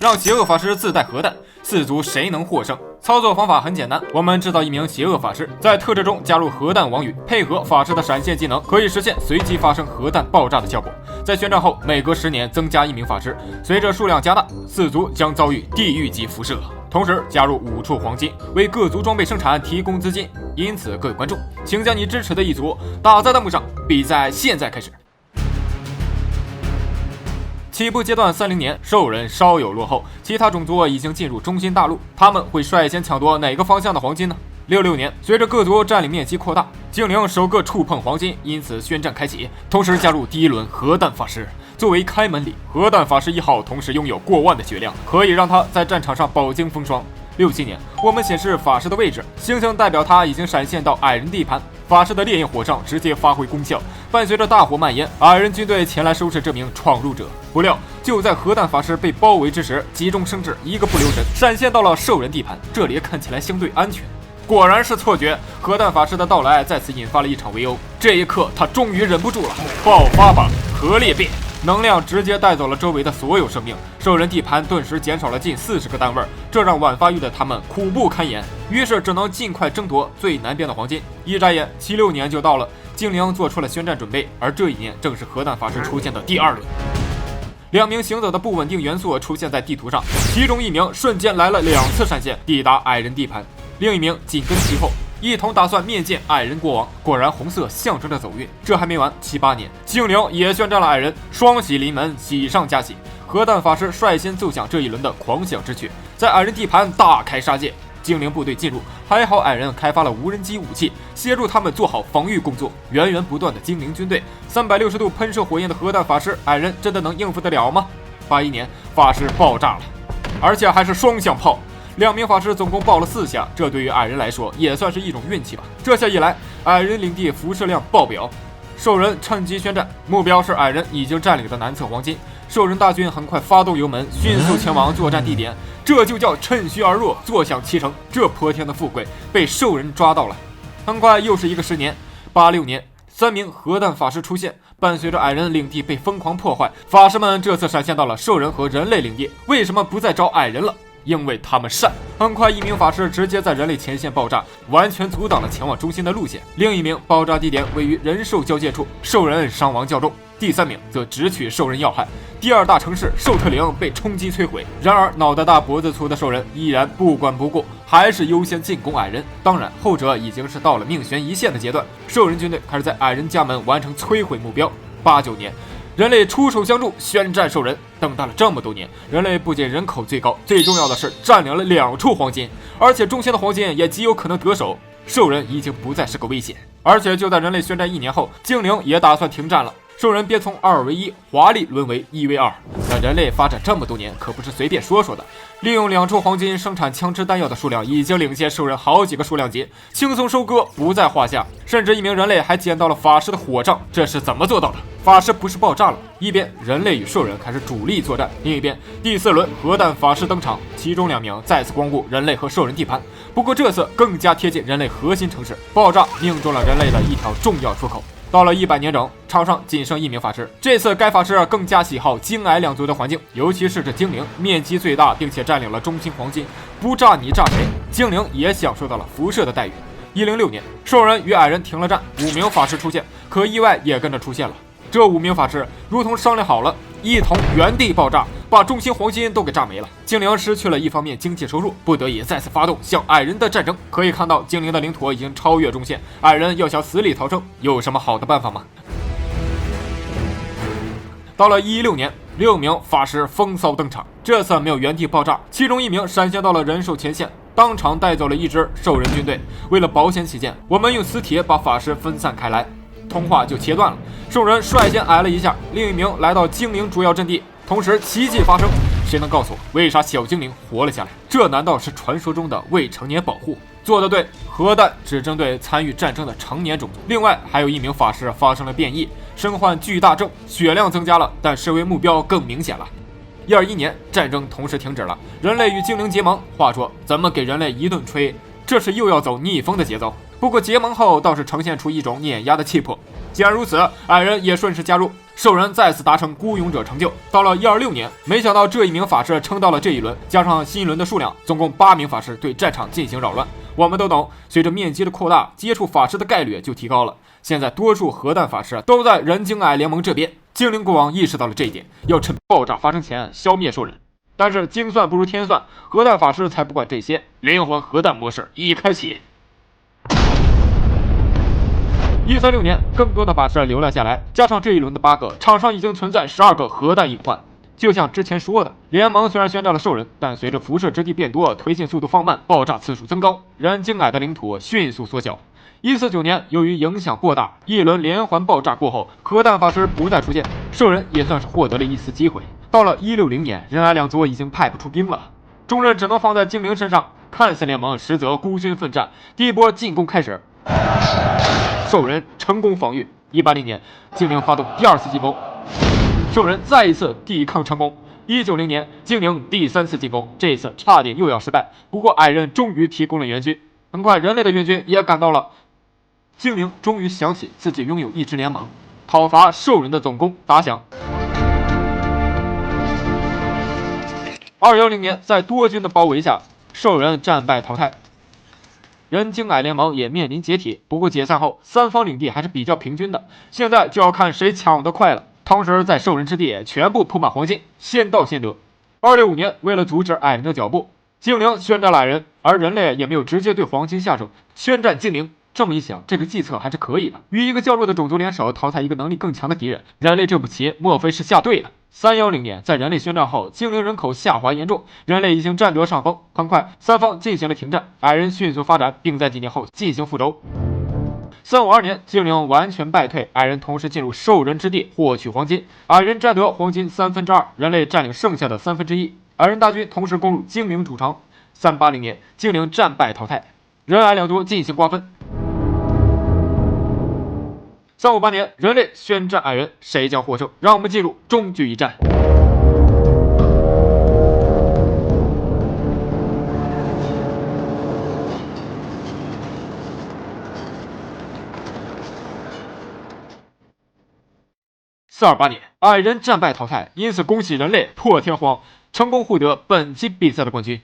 让邪恶法师自带核弹，四族谁能获胜？操作方法很简单，我们制造一名邪恶法师，在特质中加入核弹网语，配合法师的闪现技能，可以实现随机发生核弹爆炸的效果。在宣战后，每隔10年增加1名法师，随着数量加大，四族将遭遇地狱级辐射。同时加入5处黄金，为各族装备生产提供资金。因此，各位观众，请将你支持的一族打在弹幕上，比赛现在开始。起步阶段30年，兽人稍有落后，其他种族已经进入中心大陆，他们会率先抢夺哪个方向的黄金呢？66年，随着各族占领面积扩大，精灵首个触碰黄金，因此宣战开启，同时加入第1轮核弹法师。作为开门礼，核弹法师1号同时拥有过万的血量，可以让他在战场上饱经风霜。67年，我们显示法师的位置，星星代表他已经闪现到矮人地盘，法师的烈焰火杖直接发挥功效，伴随着大火蔓延，矮人军队前来收拾这名闯入者。不料就在核弹法师被包围之时，急中生智，一个不留神闪现到了兽人地盘，这里看起来相对安全。果然是错觉，核弹法师的到来再次引发了一场围殴。这一刻，他终于忍不住了，爆发吧，核裂变！能量直接带走了周围的所有生命，兽人地盘顿时减少了近40个单位，这让晚发育的他们苦不堪言，于是只能尽快争夺最南边的黄金。一眨眼，76年就到了，精灵做出了宣战准备，而这一年正是核弹法师出现的第2轮。2名行走的不稳定元素出现在地图上，其中1名瞬间来了2次闪现，抵达矮人地盘，另1名紧跟其后，一同打算面见矮人国王。果然红色象征着走运。这还没完，78年，精灵也宣战了矮人，双喜临门，喜上加喜。核弹法师率先奏响这一轮的狂想之曲，在矮人地盘大开杀戒。精灵部队进入，还好矮人开发了无人机武器，协助他们做好防御工作。源源不断的精灵军队，360度喷射火焰的核弹法师，矮人真的能应付得了吗？81年，法师爆炸了，而且还是双响炮。2名法师总共爆了4下，这对于矮人来说也算是一种运气吧。这下一来，矮人领地辐射量爆表，兽人趁机宣战，目标是矮人已经占领的南侧黄金。兽人大军很快发动油门，迅速前往作战地点，这就叫趁虚而入，坐享其成。这泼天的富贵被兽人抓到了。很快又是一个10年，86年，3名核弹法师出现，伴随着矮人领地被疯狂破坏，法师们这次闪现到了兽人和人类领地。为什么不再找矮人了？因为他们善。很快1名法师直接在人类前线爆炸，完全阻挡了前往中心的路线。另1名爆炸地点位于人兽交界处，兽人伤亡较重。第3名则直取兽人要害，第2大城市兽特陵被冲击摧毁。然而脑袋大脖子粗的兽人依然不管不顾，还是优先进攻矮人。当然后者已经是到了命悬一线的阶段，兽人军队开始在矮人家门完成摧毁目标。89年，人类出手相助，宣战兽人。等待了这么多年，人类不仅人口最高，最重要的是占领了2处黄金，而且中线的黄金也极有可能得手。兽人已经不再是个危险。而且就在人类宣战1年后，精灵也打算停战了。兽人便从2为1华丽沦为1为2。但人类发展这么多年可不是随便说说的，利用2处黄金生产枪支弹药的数量已经领先兽人好几个数量级，轻松收割不在话下。甚至1名人类还捡到了法师的火杖，这是怎么做到的？法师不是爆炸了，一边人类与兽人开始主力作战，另一边第4轮核弹法师登场，其中2名再次光顾人类和兽人地盘，不过这次更加贴近人类核心城市，爆炸命中了人类的一条重要出口。到了100年整，场上仅剩1名法师，这次该法师更加喜好精矮2族的环境，尤其是这精灵面积最大，并且占领了中心黄金，不炸你炸谁？精灵也享受到了辐射的待遇。106年，兽人与矮人停了战，5名法师出现，可意外也跟着出现了。这5名法师如同商量好了，一同原地爆炸，把中心黄金都给炸没了。精灵失去了一方面经济收入，不得已再次发动向矮人的战争。可以看到，精灵的领土已经超越中线，矮人要想死里逃生，有什么好的办法吗？到了116年，6名法师风骚登场，这次没有原地爆炸，其中1名闪现到了人兽前线，当场带走了一支兽人军队。为了保险起见，我们用磁铁把法师分散开来，通话就切断了。兽人率先挨了一下，另1名来到精灵主要阵地，同时奇迹发生。谁能告诉我，为啥小精灵活了下来？这难道是传说中的未成年保护？做得对，核弹只针对参与战争的成年种族。另外还有1名法师发生了变异，身患巨大症，血量增加了，但视为目标更明显了。121年，战争同时停止了，人类与精灵结盟。话说怎么给人类一顿吹，这是又要走逆风的节奏。不过结盟后倒是呈现出一种碾压的气魄。既然如此，矮人也顺势加入。兽人再次达成孤勇者成就。到了126年，没想到这一名法师撑到了这一轮，加上新一轮的数量，总共8名法师对战场进行扰乱。我们都懂，随着面积的扩大，接触法师的概率就提高了。现在多数核弹法师都在人精矮联盟这边。精灵国王意识到了这一点，要趁爆炸发生前消灭兽人。但是精算不如天算，核弹法师才不管这些。灵魂核弹模式已开启。136年，更多的法师留了下来，加上这一轮的8个，场上已经存在12个核弹隐患。就像之前说的，联盟虽然宣战了兽人，但随着辐射之地变多，推进速度放慢，爆炸次数增高，人精矮的领土迅速缩小。149年，由于影响过大，一轮连环爆炸过后，核弹法师不再出现，兽人也算是获得了一丝机会。到了160年，人矮两族已经派不出兵了，重任只能放在精灵身上。看似联盟，实则孤军奋战。第一波进攻开始，兽人成功防御。180年，精灵发动第2次进攻，兽人再一次抵抗成功。190年，精灵第3次进攻，这一次差点又要失败，不过矮人终于提供了援军。很快，人类的援军也赶到了。精灵终于想起自己拥有一支联盟，讨伐兽人的总攻打响。210年，在多军的包围下，兽人战败淘汰，人精矮联盟也面临解体。不过解散后，三方领地还是比较平均的，现在就要看谁抢得快了。同时，在兽人之地全部铺满黄金，先到先得。265年，为了阻止矮人的脚步，精灵宣战了矮人，而人类也没有直接对黄金下手，宣战精灵。这么一想，这个计策还是可以的。与一个较弱的种族联手，淘汰一个能力更强的敌人，人类这步棋莫非是下对了？310年，在人类宣战后，精灵人口下滑严重，人类已经占得上风。很快，三方进行了停战，矮人迅速发展，并在几年后进行复仇。352年，精灵完全败退，矮人同时进入兽人之地获取黄金，矮人占得黄金2/3，人类占领剩下的1/3。矮人大军同时攻入精灵主城。380年，精灵战败淘汰，人矮两族进行瓜分。358年，人类宣战矮人，谁将获胜？让我们进入终局一战。428年，矮人战败淘汰，因此恭喜人类破天荒成功获得本期比赛的冠军。